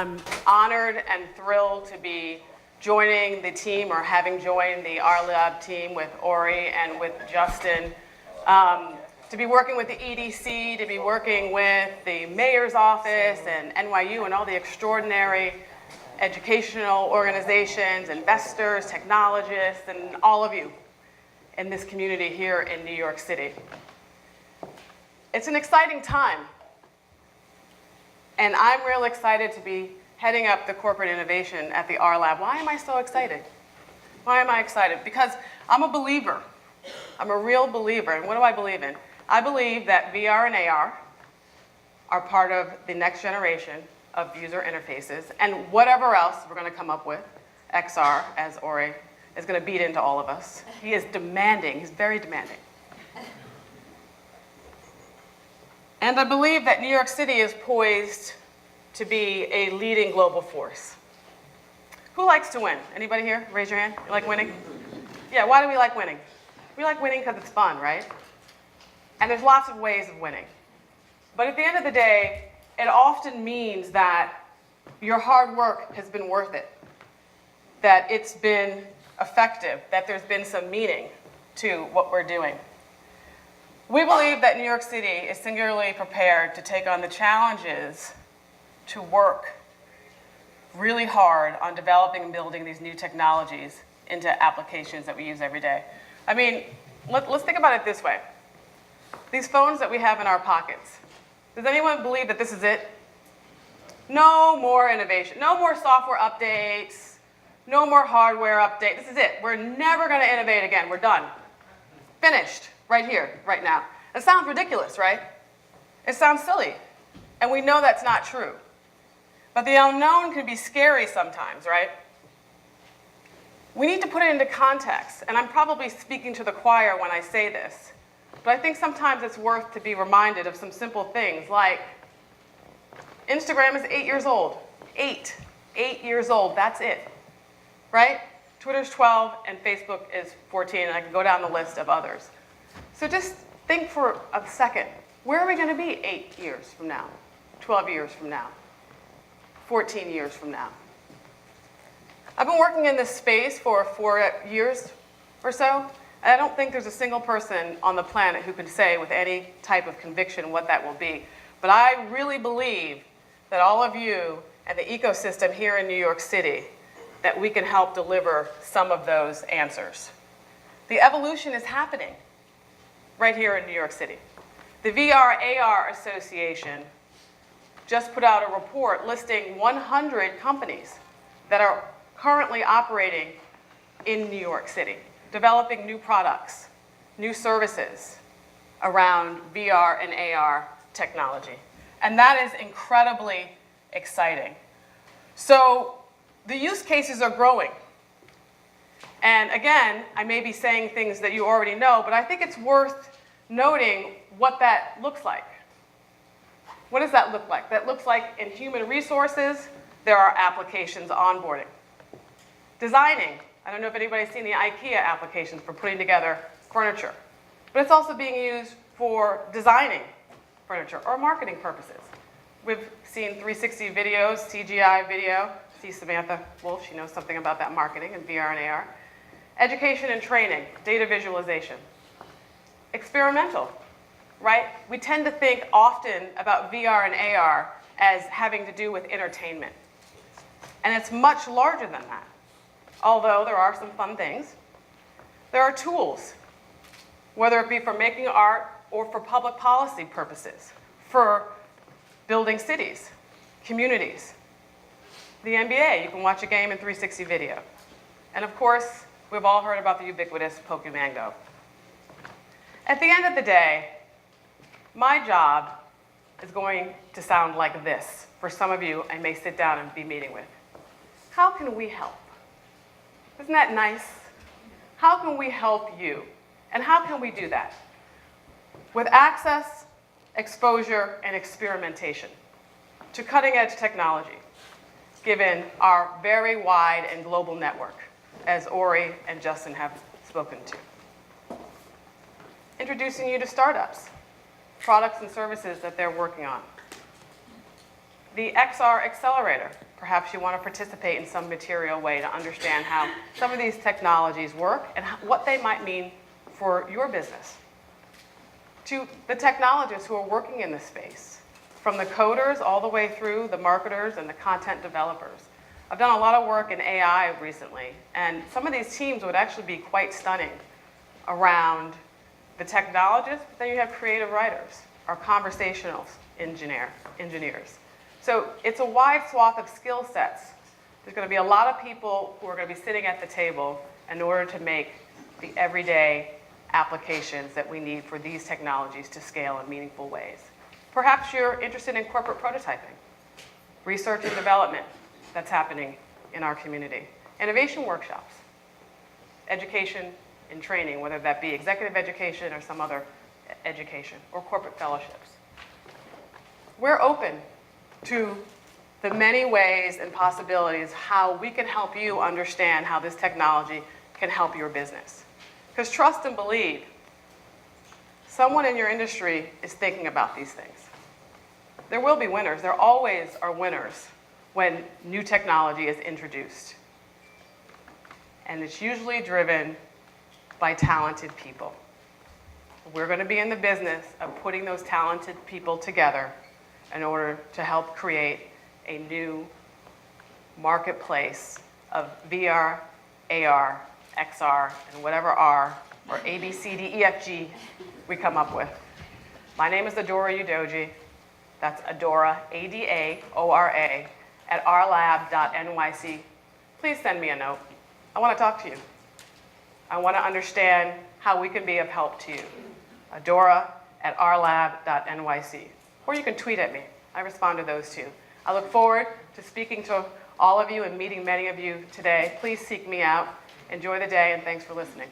I'm honored and thrilled to be joining the team, or having joined the RLab team with Ori and with Justin, to be working with the EDC, to be working with the mayor's office and NYU and all the extraordinary educational organizations, investors, technologists, and all of you in this community here in New York City. It's an exciting time, and I'm real excited to be heading up the corporate innovation at the RLab. Why am I so excited? Why am I excited? Because I'm a believer. I'm a real believer, and what do I believe in? I believe that VR and AR are part of the next generation of user interfaces, and whatever else we're going to come up with, XR, as Ori is going to beat into all of us. He is demanding. He's very demanding. And I believe that New York City is poised to be a leading global force. Who likes to win? Anybody here? Raise your hand. You like winning? Yeah, why do we like winning? We like winning because it's fun, right? And there's lots of ways of winning. But at the end of the day, it often means that your hard work has been worth it, that it's been effective, that there's been some meaning to what we're doing. We believe that New York City is singularly prepared to take on the challenges to work really hard on developing and building these new technologies into applications that we use every day. I mean, let's think about it this way. These phones that we have in our pockets, does anyone believe that this is it? No more innovation, no more software updates, no more hardware updates. This is it. We're never going to innovate again. We're done. Finished. Right here, right now. It sounds ridiculous, right? It sounds silly. And we know that's not true. But the unknown can be scary sometimes, right? We need to put it into context, and I'm probably speaking to the choir when I say this, but I think sometimes it's worth to be reminded of some simple things, like Instagram is 8 years old. 8 years old, that's it, right? Twitter's 12, and Facebook is 14, and I can go down the list of others. So just think for a second, where are we going to be 8 years from now, 12 years from now, 14 years from now? I've been working in this space for 4 years or so, and I don't think there's a single person on the planet who can say with any type of conviction what that will be. But I really believe that all of you and the ecosystem here in New York City, that we can help deliver some of those answers. The evolution is happening right here in New York City. The VR-AR Association just put out a report listing 100 companies that are currently operating in New York City, developing new products, new services around VR and AR technology. And that is incredibly exciting. So the use cases are growing. And again, I may be saying things that you already know, but I think it's worth noting what that looks like. What does that look like? That looks like in human resources, there are applications onboarding. Designing. I don't know if anybody's seen the IKEA applications for putting together furniture, but it's also being used for designing furniture or marketing purposes. We've seen 360 videos, CGI video. See Samantha Wolf, she knows something about that marketing and VR and AR. Education and training, data visualization. Experimental, right? We tend to think often about VR and AR as having to do with entertainment. And it's much larger than that. Although there are some fun things. There are tools, whether it be for making art or for public policy purposes, for building cities, communities. The NBA, you can watch a game in 360 video. And of course, we've all heard about the ubiquitous Pokemon Go. At the end of the day, my job is going to sound like this for some of you I may sit down and be meeting with. How can we help? Isn't that nice? How can we help you? And how can we do that? With access, exposure, and experimentation to cutting-edge technology, given our very wide and global network, as Ori and Justin have spoken to. Introducing you to startups, products and services that they're working on. The XR Accelerator, Perhaps you want to participate in some material way to understand how some of these technologies work and what they might mean for your business. To the technologists who are working in this space, from the coders all the way through the marketers and the content developers. I've done a lot of work in AI recently, and some of these teams would actually be quite stunning around the technologists, but then you have creative writers, or conversational engineers. So it's a wide swath of skill sets. There's going to be a lot of people who are going to be sitting at the table in order to make the everyday applications that we need for these technologies to scale in meaningful ways. Perhaps you're interested in corporate prototyping, research and development that's happening in our community, innovation workshops, education and training, whether that be executive education or some other education, or corporate fellowships. We're open to the many ways and possibilities how we can help you understand how this technology can help your business. Because trust and believe, someone in your industry is thinking about these things. There will be winners. There always are winners when new technology is introduced. And it's usually driven by talented people. We're going to be in the business of putting those talented people together in order to help create a new marketplace of VR, AR, XR, and whatever R, or A, B, C, D, E, F, G we come up with. My name is Adaora Udoji. That's Adaora, A-D-A-O-R-A, at rlab.nyc. Please send me a note. I want to talk to you. I want to understand how we can be of help to you. Adaora at rlab.nyc. Or you can tweet at me. I respond to those too. I look forward to speaking to all of you and meeting many of you today. Please seek me out. Enjoy the day, and thanks for listening.